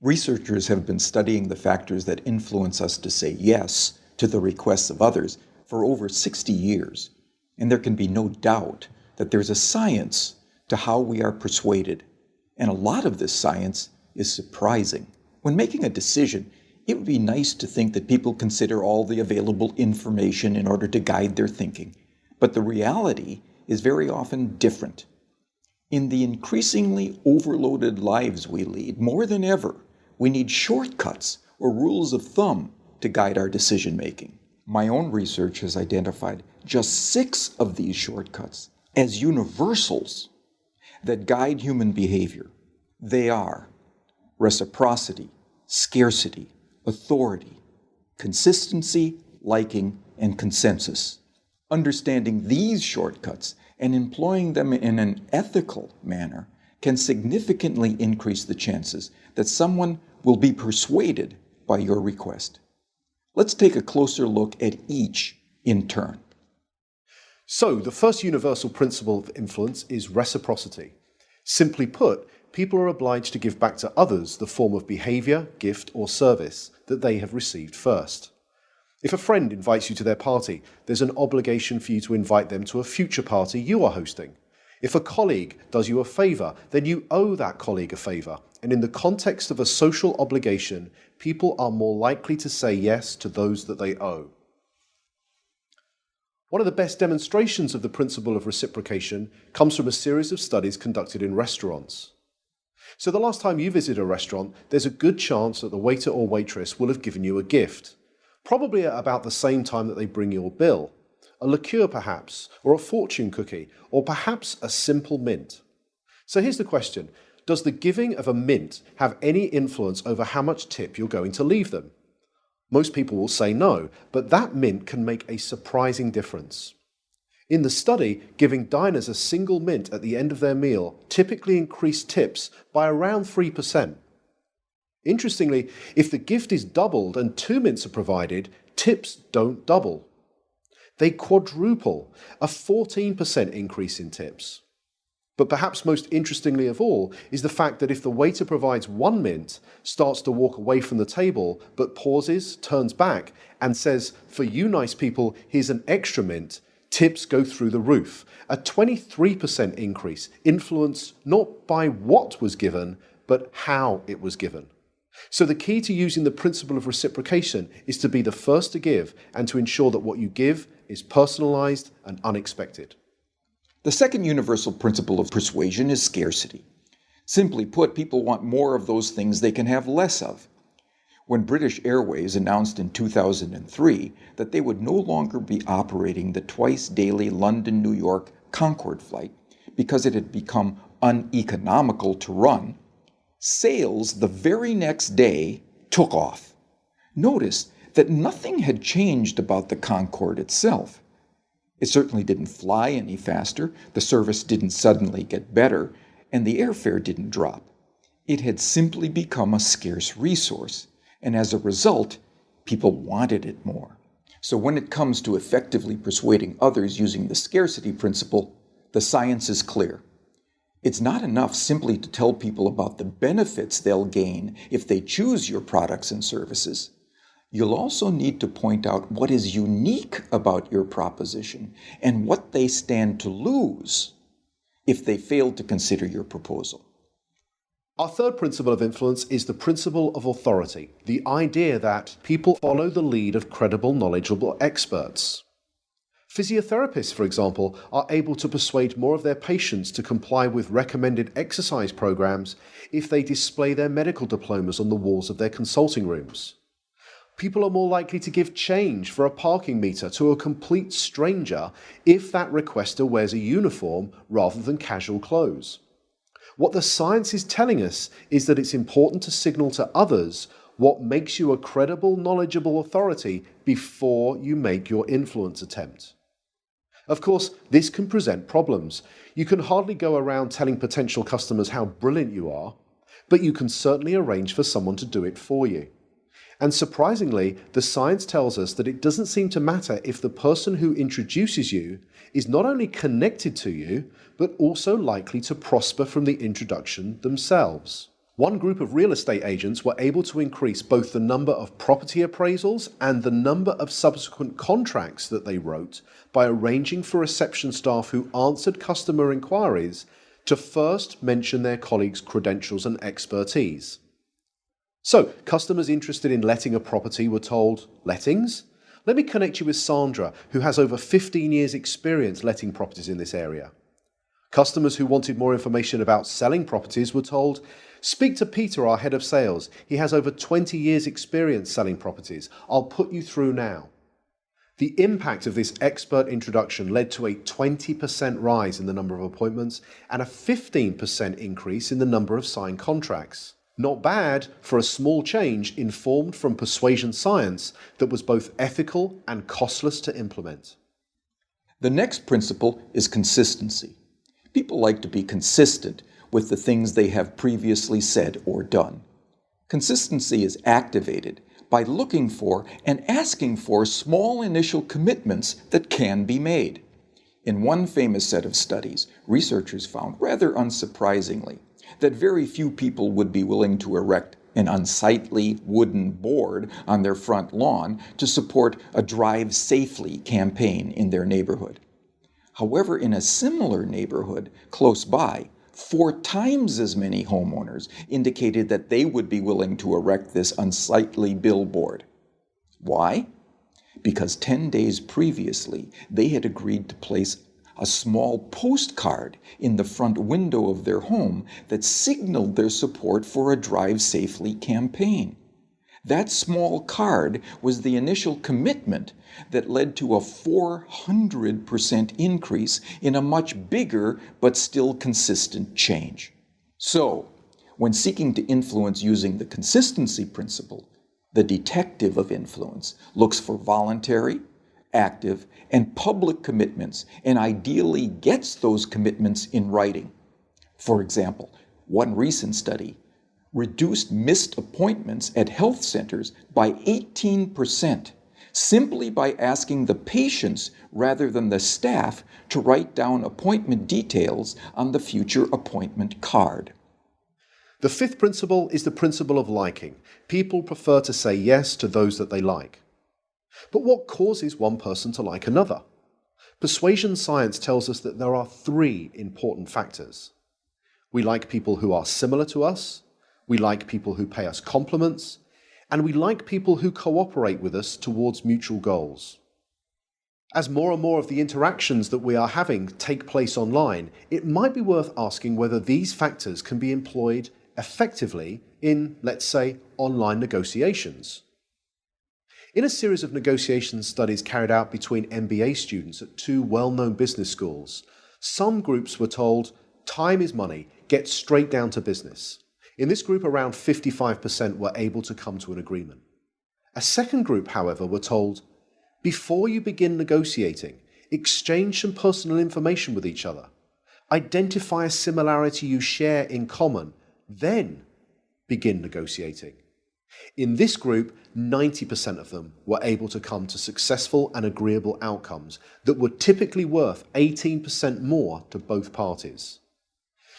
Researchers have been studying the factors that influence us to say yes to the requests of others for over 60 years, and there can be no doubt that there's a science to how we are persuaded, and a lot of this science is surprising. When making a decision, it would be nice to think that people consider all the available information in order to guide their thinking, but the reality is very often different. In the increasingly overloaded lives we lead, more than ever, we need shortcuts or rules of thumb to guide our decision-making. My own research has identified just 6 of these shortcuts as universals that guide human behavior. They are reciprocity, scarcity, authority, consistency, liking, and consensus. Understanding these shortcuts and employing them in an ethical manner can significantly increase the chances that someone will be persuaded by your request. Let's take a closer look at each in turn. So, the first universal principle of influence is reciprocity. Simply put, people are obliged to give back to others the form of behavior, gift, or service that they have received first. If a friend invites you to their party, there's an obligation for you to invite them to a future party you are hosting. If a colleague does you a favor, then you owe that colleague a favor. And in the context of a social obligation, people are more likely to say yes to those that they owe. One of the best demonstrations of the principle of reciprocation comes from a series of studies conducted in restaurants. So the last time you visit a restaurant, there's a good chance that the waiter or waitress will have given you a gift, probably at about the same time that they bring your bill. A liqueur perhaps, or a fortune cookie, or perhaps a simple mint. So here's the question. Does the giving of a mint have any influence over how much tip you're going to leave them? Most people will say no, but that mint can make a surprising difference. In the study, giving diners a single mint at the end of their meal typically increased tips by around 3%. Interestingly, if the gift is doubled and 2 mints are provided, tips don't double. They quadruple, a 14% increase in tips. But perhaps most interestingly of all is the fact that if the waiter provides 1 mint, starts to walk away from the table, but pauses, turns back, and says, "For you nice people, here's an extra mint," tips go through the roof. A 23% increase, influenced not by what was given, but how it was given. So the key to using the principle of reciprocation is to be the first to give and to ensure that what you give is personalized and unexpected. The second universal principle of persuasion is scarcity. Simply put, people want more of those things they can have less of. When British Airways announced in 2003 that they would no longer be operating the twice-daily London-New York Concorde flight because it had become uneconomical to run, sales the very next day took off. Notice that nothing had changed about the Concorde itself. It certainly didn't fly any faster, the service didn't suddenly get better, and the airfare didn't drop. It had simply become a scarce resource, and as a result, people wanted it more. So when it comes to effectively persuading others using the scarcity principle, the science is clear. It's not enough simply to tell people about the benefits they'll gain if they choose your products and services. You'll also need to point out what is unique about your proposition and what they stand to lose if they fail to consider your proposal. Our third principle of influence is the principle of authority, the idea that people follow the lead of credible, knowledgeable experts. Physiotherapists, for example, are able to persuade more of their patients to comply with recommended exercise programs if they display their medical diplomas on the walls of their consulting rooms. People are more likely to give change for a parking meter to a complete stranger if that requester wears a uniform rather than casual clothes. What the science is telling us is that it's important to signal to others what makes you a credible, knowledgeable authority before you make your influence attempt. Of course, this can present problems. You can hardly go around telling potential customers how brilliant you are, but you can certainly arrange for someone to do it for you. And surprisingly, the science tells us that it doesn't seem to matter if the person who introduces you is not only connected to you, but also likely to prosper from the introduction themselves. One group of real estate agents were able to increase both the number of property appraisals and the number of subsequent contracts that they wrote by arranging for reception staff who answered customer inquiries to first mention their colleagues' credentials and expertise. So, customers interested in letting a property were told, "Lettings? Let me connect you with Sandra, who has over 15 years' experience letting properties in this area." Customers who wanted more information about selling properties were told, "Speak to Peter, our head of sales. He has over 20 years' experience selling properties. I'll put you through now." The impact of this expert introduction led to a 20% rise in the number of appointments and a 15% increase in the number of signed contracts. Not bad for a small change informed from persuasion science that was both ethical and costless to implement. The next principle is consistency. People like to be consistent with the things they have previously said or done. Consistency is activated by looking for and asking for small initial commitments that can be made. In one famous set of studies, researchers found, rather unsurprisingly, that very few people would be willing to erect an unsightly wooden board on their front lawn to support a Drive Safely campaign in their neighborhood. However, in a similar neighborhood close by, 4 times as many homeowners indicated that they would be willing to erect this unsightly billboard. Why? Because 10 days previously, they had agreed to place a small postcard in the front window of their home that signaled their support for a Drive Safely campaign. That small card was the initial commitment that led to a 400% increase in a much bigger but still consistent change. So, when seeking to influence using the consistency principle, the detective of influence looks for voluntary, active, and public commitments and ideally gets those commitments in writing. For example, one recent study reduced missed appointments at health centers by 18%, simply by asking the patients rather than the staff to write down appointment details on the future appointment card. The fifth principle is the principle of liking. People prefer to say yes to those that they like. But what causes one person to like another? Persuasion science tells us that there are 3 important factors. We like people who are similar to us, we like people who pay us compliments, and we like people who cooperate with us towards mutual goals. As more and more of the interactions that we are having take place online, it might be worth asking whether these factors can be employed effectively in, let's say, online negotiations. In a series of negotiation studies carried out between MBA students at 2 well-known business schools, some groups were told, "Time is money, get straight down to business." In this group, around 55% were able to come to an agreement. A second group, however, were told, "Before you begin negotiating, exchange some personal information with each other. Identify a similarity you share in common, then begin negotiating." In this group, 90% of them were able to come to successful and agreeable outcomes that were typically worth 18% more to both parties.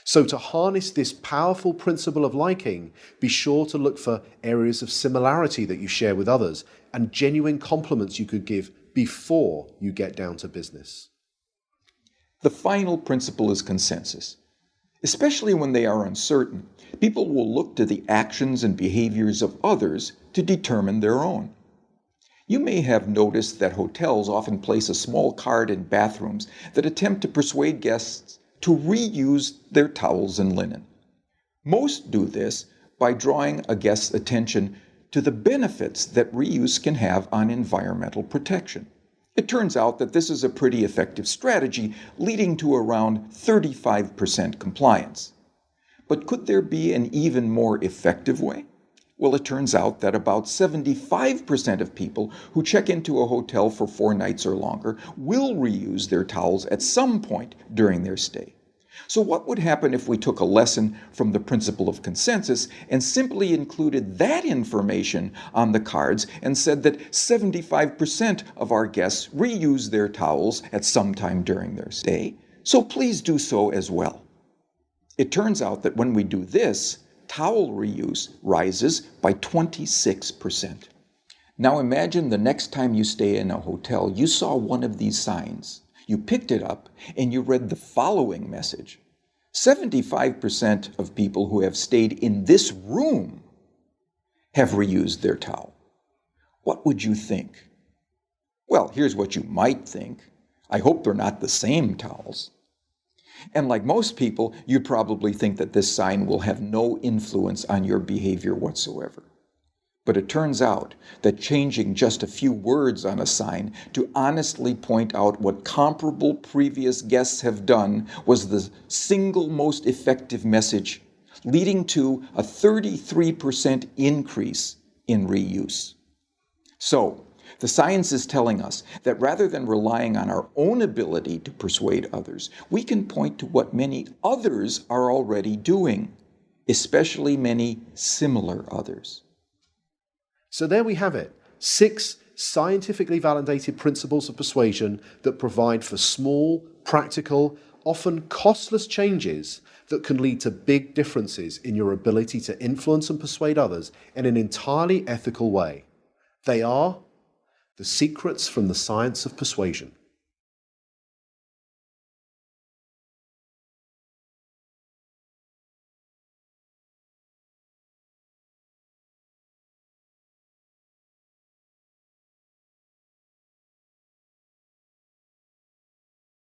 So to harness this powerful principle of liking, be sure to look for areas of similarity that you share with others and genuine compliments you could give before you get down to business. The final principle is consensus. Especially when they are uncertain, people will look to the actions and behaviors of others to determine their own. You may have noticed that hotels often place a small card in bathrooms that attempt to persuade guests to reuse their towels and linen. Most do this by drawing a guest's attention to the benefits that reuse can have on environmental protection. It turns out that this is a pretty effective strategy, leading to around 35% compliance. But could there be an even more effective way? Well, it turns out that about 75% of people who check into a hotel for 4 nights or longer will reuse their towels at some point during their stay. So what would happen if we took a lesson from the principle of consensus and simply included that information on the cards and said that 75% of our guests reuse their towels at some time during their stay, so please do so as well. It turns out that when we do this, towel reuse rises by 26%. Now imagine the next time you stay in a hotel, you saw one of these signs. You picked it up and you read the following message. 75% of people who have stayed in this room have reused their towel. What would you think? Well, here's what you might think. I hope they're not the same towels. And like most people, you'd probably think that this sign will have no influence on your behavior whatsoever. But it turns out that changing just a few words on a sign to honestly point out what comparable previous guests have done was the single most effective message, leading to a 33% increase in reuse. So, the science is telling us that rather than relying on our own ability to persuade others, we can point to what many others are already doing, especially many similar others. So there we have it, 6 scientifically validated principles of persuasion that provide for small, practical, often costless changes that can lead to big differences in your ability to influence and persuade others in an entirely ethical way. They are the secrets from the science of persuasion.